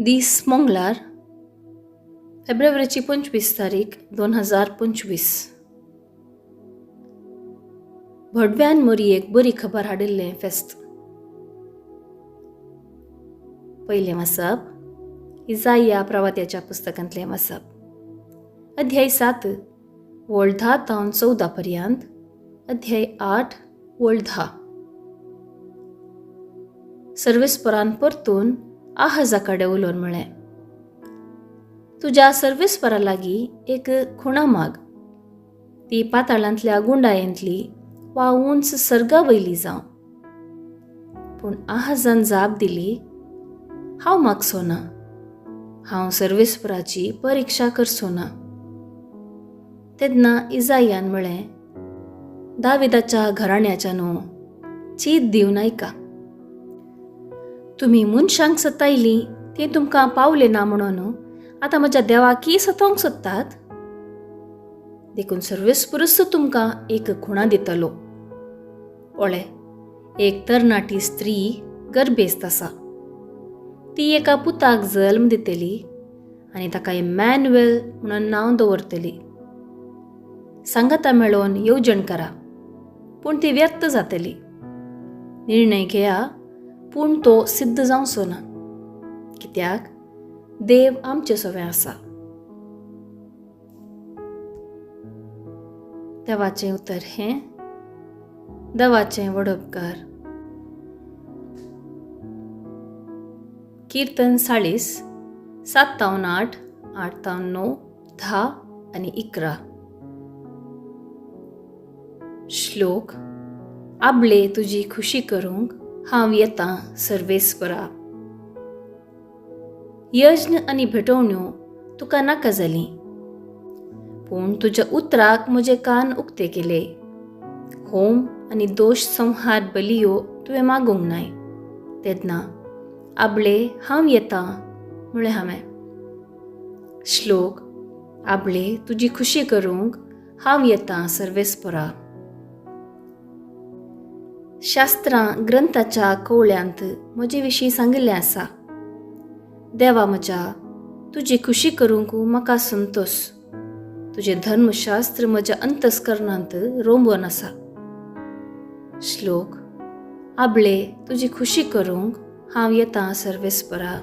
दीस मंगळार फेब्रुवारीची 25 तारीख 2025. भडव्यान मोरयेक बरी खबर हाडिल्लें फेस्त. पयलें वाचप इजाया प्रवाद्याच्या पुस्तकांतलें वाचप. अध्याय 7 वळ 10 तावन 14 पर्यंत. अध्याय 8 वळ 10. सर्वेस्परान परतून आहाजा कडेन उलोवन म्हळें, तुज्या सर्वेस्परा लागीं एक खुणा माग. ती पाताळांतल्या गुंडायेंतली वा उंच सर्गा वयली जावं. पूण आहाजान जाप दिली, हांव मागचो ना. हांव सर्वेस्पराची परिक्षा करचो ना. तेन्ना इजायान म्हळें, दाविदाच्या घराण्याच्या न्हू, चीत दिवन ऐका. तुमी मनशांक सतायली ती तुमकां पावलें ना म्हणून आतां म्हज्या देवाकी सतावंक सोदतात. देखून सर्वेस्परूच तुमकां एक खुणा दितलो. पळय, एक तरणाटी स्त्री गर्भेस्त आसा. ती एका पुताक जल्म दितली आनी ताका इमॅन्युएल म्हणून नांव दवरतली. सांगाता मेळोवन येवजण करा, पूण ती व्यर्थ जातली. निर्णय घेया, पूण तो सिद्ध जावचो ना, कित्याक देव आमचे सोबे आसा. देवाचें उतर हें. देवाचें वडपकार. कीर्तन 40 7 तावन 8 8 तावन 9 10 आनी 11. श्लोक. आबले तुजी खुशी करूंक हांव येतां सर्वेस्परा. यज्ञ आनी भेटवण्यो तुका नाका जाली, पूण तुज्या उतराक म्हजे कान उक्ते केले. होम आनी दोश संहार बलियो तुवें मागूंक नाय. तेन्ना आबले हांव येतां म्हळें हांवें. श्लोक. आबले तुजी खुशी करूंक हांव येतां सर्वेस्परा. शास्त्रां ग्रंथाच्या कवळ्यांत म्हजे विशीं सांगिल्लें आसा. देवा म्हज्या, तुजी खुशी करूंक म्हाका संतोश. तुजें धर्मशास्त्र म्हज्या अंतस्करणांत रोंबवन आसा. श्लोक. आबले तुजी खुशी करूंक हांव येतां सर्वेस्परा.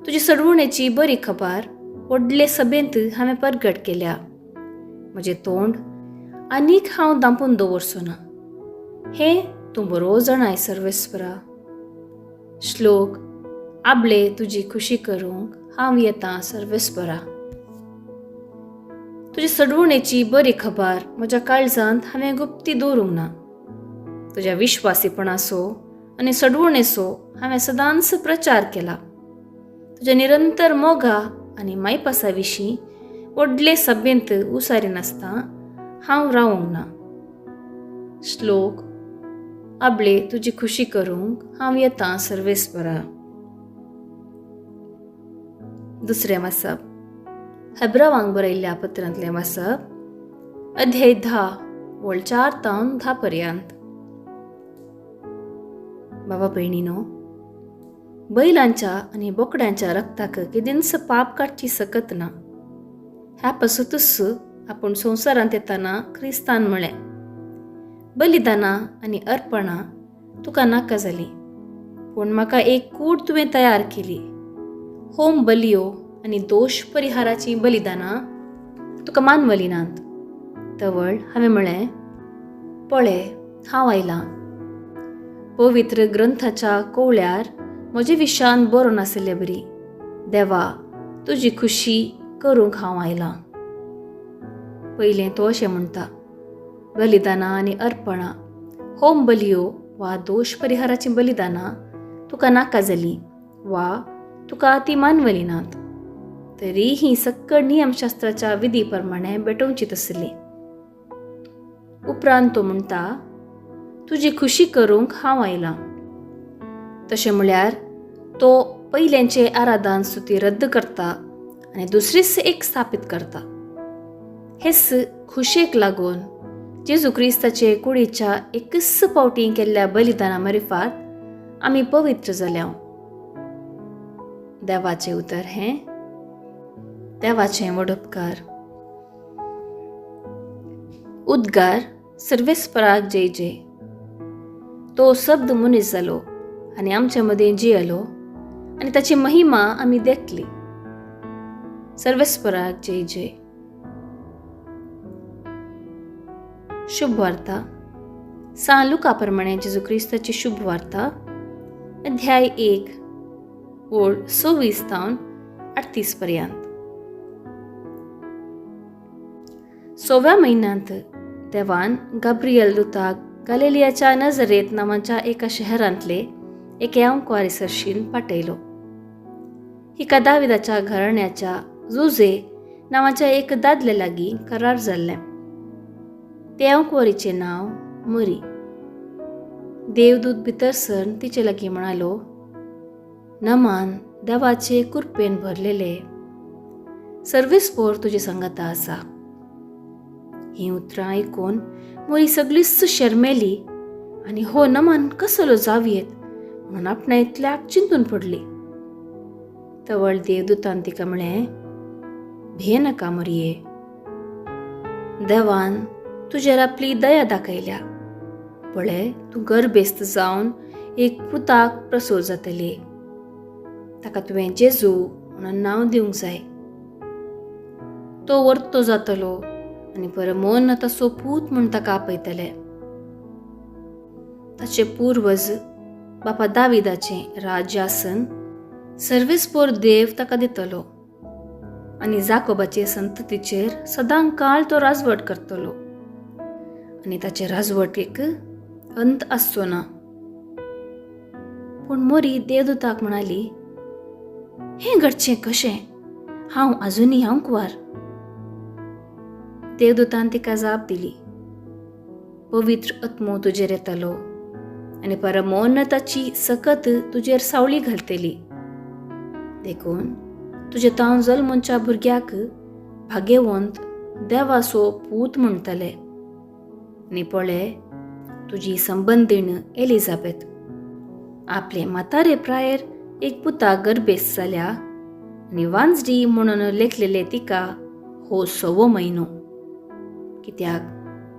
तुजी सडवणेची बरी खबर व्हडले सभेंत हांवें परगट केल्या. म्हजें तोंड आनीक हांव दांपून दवरचो ना. हें तूं बरो जाणाय सर्वेस्परा. श्लोक. आबले तुजी खुशी करूंक हांव येतां सर्वेस्परा. तुजी सडवणेची बरी खबर म्हज्या काळजांत हांवें गुप्ती दवरूंक ना. तुज्या विश्वासीपणाचो आनी सडवणेचो हांवें सदांच प्रचार केला. तुज्या निरंतर मोगा आनी मायपासा विशीं व्हडले सभेंत उसारीनासतना हांव रावूंक ना. श्लोक. आबले तुजी खुशी करूंक हांव येतां सर्वेस्परा. दुसरें वाचप. हेब्रावांक बरयल्ल्या पत्रांतलें वाचप. अध्याय 10 वळ 4 तावन 10 पर्यंत. बाबा भयणीनो, बैलांच्या आनी बोकड्यांच्या रक्ताक केदींच पाप काडची सकत ना. ह्या पासूनच आपूण संवसारांत येताना क्रिस्तान म्हळें, बलिदानां आनी अर्पणां तुका नाका जाली, पूण म्हाका एक कूड तुवें तयार केली. होम बलियो आनी दोश परिहाराची बलिदानां तुका मानवली नात. तवळ हांवें म्हळें, पळय हांव आयलां. पवित्र ग्रंथाच्या कवळ्यार म्हजे विशान बरोवन आसलें बरी. देवा तुजी खुशी करूंक हांव आयलां. पयलें तो अशें म्हणटा, बलिदानां आनी अर्पणां, होम बलियो वा दोश परिहाराची बलिदानां तुका नाका जाली वा तुका ती मानवली नात. तरी ही सक्कड नियमशास्त्राच्या विधी प्रमाणे भेटोवची आसली. उपरांत तो म्हणटा, तुजी खुशी करूंक हांव आयलां. तशें म्हळ्यार तो पयलेंचे आराधन स्तुती रद्द करता आनी दुसरीच एक स्थापीत करता. हेच खुशेक लागून जेजू क्रिस्ताचे कुडीच्या एकच पावटी केल्ल्या बलिदाना मार्फत आमी पवित्र जाल्या. देवाचें उतर हें देवाचें व्हड उपकार. उद्गार सर्वेस्पराक जय जय. तो शब्द मनीस जालो आनी आमच्या मदीं जियेलो आनी ताची महिमा आमी देखली. सर्वेस्पराक जय जय. शुभ वार्ता सान लुका प्रमाणे जेजू क्रिस्ताची शुभ वार्ता अध्याय 1 ओळ 26 तावन 38 पर्यंत. 6व्या म्हयन्यांत देवान गाब्रियल दुताक गलिलियाच्या नजरेत नांवाच्या एका शहरांतले एके अंकवारीसरशीन पाठयलो. हिका दाविदाच्या घराण्याच्या जुजे नांवाच्या एक दादले लागीं करार जाल्लें. ते अंकवारीचें नांव मरी. देवदूत भितर सरन तिचे लागीं म्हणालो, नमान देवाचे कृपेन भरलेले, सर्वेस्पोर तुजे संगता आसा. ही उतरां आयकून मरी सगळीच शर्मेली आनी हो नमान कसलो जावयेत म्हणून आपणा इतल्याक चिंतून पडली. तवळ देवदूतान तिका म्हळें, भे नाका मरिये, देवान तुजेर आपली दया दाखयल्या. पळय, तूं गर्भेस्त जावन एक पुताक प्रसूव जातली. ताका तुवें जेजू म्हणून नांव दिवंक जाय. तो वर्तो जातलो आनी परमोन ताचो पूत म्हूण ताका आपयतले. ताचे पुर्वज बापा दाविदाचें राज्यासन सर्वेस्पोर देव ताका दितलो आनी जाकोबाचे संततीचेर सदां काळ तो राजवट करतलो आनी ताचे राजवटीक अंत आसचो ना. पूण मरी देवदूताक म्हणाली, हें घडचें कशें? हांव आजुनी अंकवार. देवदूतान तिका जाप दिली, पवित्र आत्मो तुजेर येतलो आनी परमोन्नताची सकत तुजेर सावळी घालतली. देखून तुजे तावन जल्मच्या भुरग्याक भाग्यवंत देवाचो पूत म्हणटले. आनी पळय, तुजी संबंदीण एलिझाबेथ आपले म्हातारे प्रायर एक पुताक गर्भेस्त जाल्या आनी वांजडी म्हणून लेखलेले तिका हो 6वो म्हयनो. कित्याक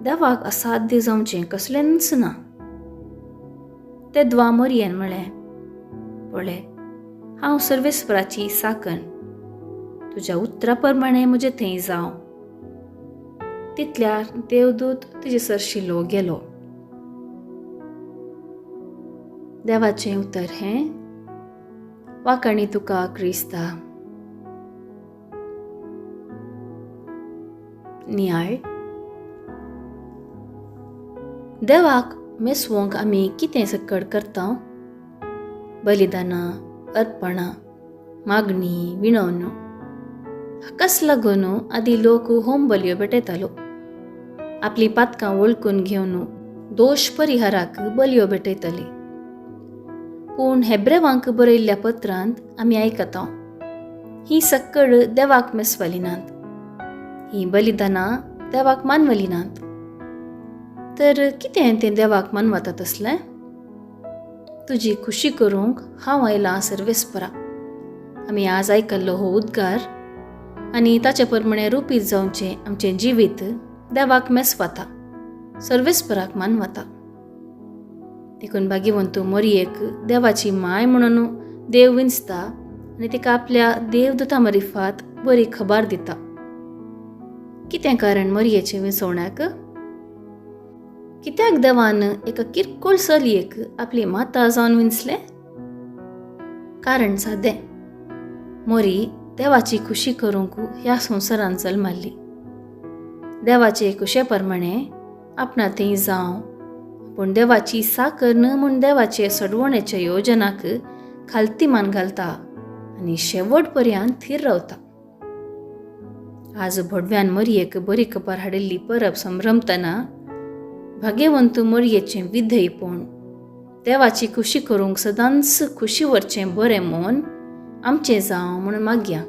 देवाक असाध्य जावचें कसलेंच ना. ते द्वा मरियेन म्हळें, पळय, हांव सर्वेस्पराची साकण, तुज्या उतरा प्रमाणे म्हजें थंय जावं. तितल्यार देवदूत तिजे सरशिल्लो गेलो. देवाचें उतर हें वाकाणी तुका क्रिस्ता. नियाळ देवाक मेसवंक आमी कितें सकड करता? बलिदानां, अर्पणां, मागणी, विणवणो. हाकाच लागून आदी लोक होम बलयो भेटयतालो. आपली पातकां वळखून घेवन दोश परिहाराक बलयो भेटयतली. पूण हेब्रेवांक बरयल्ल्या पत्रांत आमी आयकता, ही सक्कड देवाक मेसवाली नात. ही बलिदानां देवाक मानवली नात. तर कितें तें देवाक मानवता तसलें? तुजी खुशी करूंक हांव आयलां सर्वेस्परा. आमी आज आयकल्लो हो उद्गार आनी ताचे प्रमाणे रुपीत जावचें आमचें जिवीत देवाक मेसवाता, सर्वेस्पराक मानवता. देखून भाग्यवंत मरियेक देवाची माय म्हणून देव विंचता आनी तिका आपल्या देवदूता मार्फत बरी खबर दिता. कितें कारण मरियेचे विंचवण्याक? कित्याक देवान एका किरकोळ चलयेक आपली माता जावन विंचलें? कारण सादें, मरी देवाची खुशी करूंक ह्या संवसारांत जल्माली. देवाचे कुशे प्रमाणे आपणा थंय जावं, पूण देवाची साकर न म्हूण देवाचे सडवणेच्या योजनाक खालतीमान घालता आनी शेवट पर्यंत थीर रावता. आज भडव्यान मरियेक बरी खबर हाडिल्ली परब संभ्रमतना भाग्यवंत मरियेचें विधेयपण, देवाची खुशी करूंक सदांच खुशी वरचें बरें मन आमचें जावं म्हूण मागया.